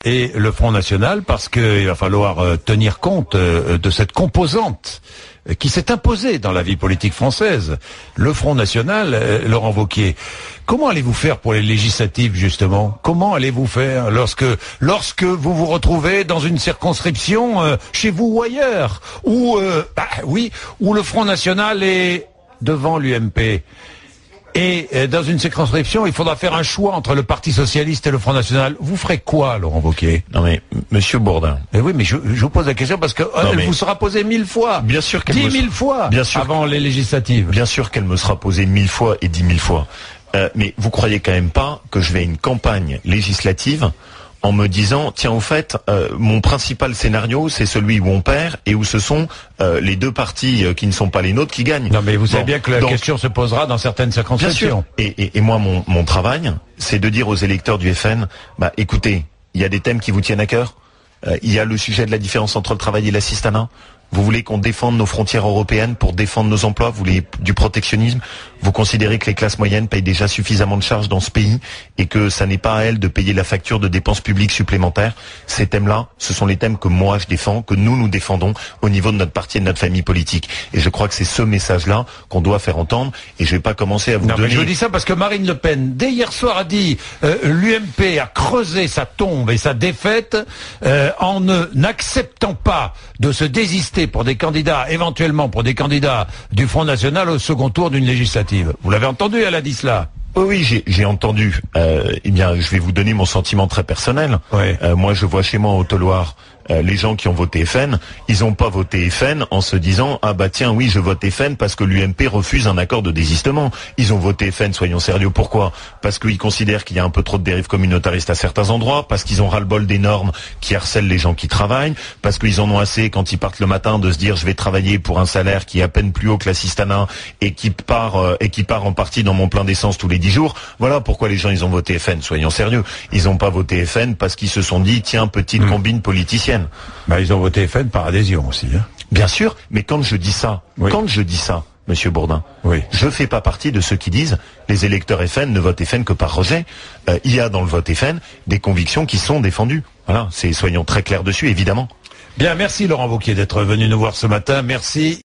et le Front National, parce qu'il va falloir tenir compte de cette composante qui s'est imposée dans la vie politique française. Le Front National, Laurent Wauquiez. Comment allez-vous faire pour les législatives, justement? Comment allez-vous faire lorsque vous vous retrouvez dans une circonscription, chez vous ou ailleurs, où le Front National est devant l'UMP? Et dans une circonscription, il faudra faire un choix entre le Parti Socialiste et le Front National. Vous ferez quoi, Laurent Wauquiez? Non mais, Monsieur Bourdin. Mais oui, mais je vous pose la question parce que elle vous sera posée 1000 fois. Bien sûr qu'elle 10 000 fois. Bien sûr. Avant les législatives. Bien sûr qu'elle me sera posée 1000 fois et 10 000 fois. Mais vous croyez quand même pas que je vais à une campagne législative en me disant, tiens, au fait, mon principal scénario, c'est celui où on perd et où ce sont les deux partis qui ne sont pas les nôtres qui gagnent. Non, mais vous savez bien que la question se posera dans certaines circonscriptions. Bien sûr. Et moi, mon travail, c'est de dire aux électeurs du FN, écoutez, il y a des thèmes qui vous tiennent à cœur. Il y a le sujet de la différence entre le travail et l'assistanat. Vous voulez qu'on défende nos frontières européennes pour défendre nos emplois? Vous voulez du protectionnisme? Vous considérez que les classes moyennes payent déjà suffisamment de charges dans ce pays et que ça n'est pas à elles de payer la facture de dépenses publiques supplémentaires? Ces thèmes-là, ce sont les thèmes que moi je défends, que nous défendons au niveau de notre parti et de notre famille politique. Et je crois que c'est ce message-là qu'on doit faire entendre. Et je vais pas commencer à vous donner... Mais je vous dis ça parce que Marine Le Pen, dès hier soir, a dit l'UMP a creusé sa tombe et sa défaite en n'acceptant pas de se désister pour des candidats, éventuellement pour des candidats du Front National au second tour d'une législative. Vous l'avez entendu, elle a dit cela? Oui, j'ai entendu. Eh bien, je vais vous donner mon sentiment très personnel. Oui. Moi, je vois chez moi au Haute-Loire les gens qui ont voté FN, ils n'ont pas voté FN en se disant tiens oui je vote FN parce que l'UMP refuse un accord de désistement. Ils ont voté FN, soyons sérieux. Pourquoi? Parce qu'ils considèrent qu'il y a un peu trop de dérives communautaristes à certains endroits, parce qu'ils ont ras-le-bol des normes qui harcèlent les gens qui travaillent, parce qu'ils en ont assez quand ils partent le matin de se dire je vais travailler pour un salaire qui est à peine plus haut que l'assistanat et qui part en partie dans mon plein d'essence tous les 10 jours. Voilà pourquoi les gens ils ont voté FN, soyons sérieux. Ils n'ont pas voté FN parce qu'ils se sont dit tiens petite combine politicienne. Ils ont voté FN par adhésion aussi. Bien sûr, mais quand je dis ça, Monsieur Bourdin, je fais pas partie de ceux qui disent les électeurs FN ne votent FN que par rejet. Il y a dans le vote FN des convictions qui sont défendues. Voilà, soyons très clairs dessus, évidemment. Bien, merci Laurent Wauquiez d'être venu nous voir ce matin. Merci.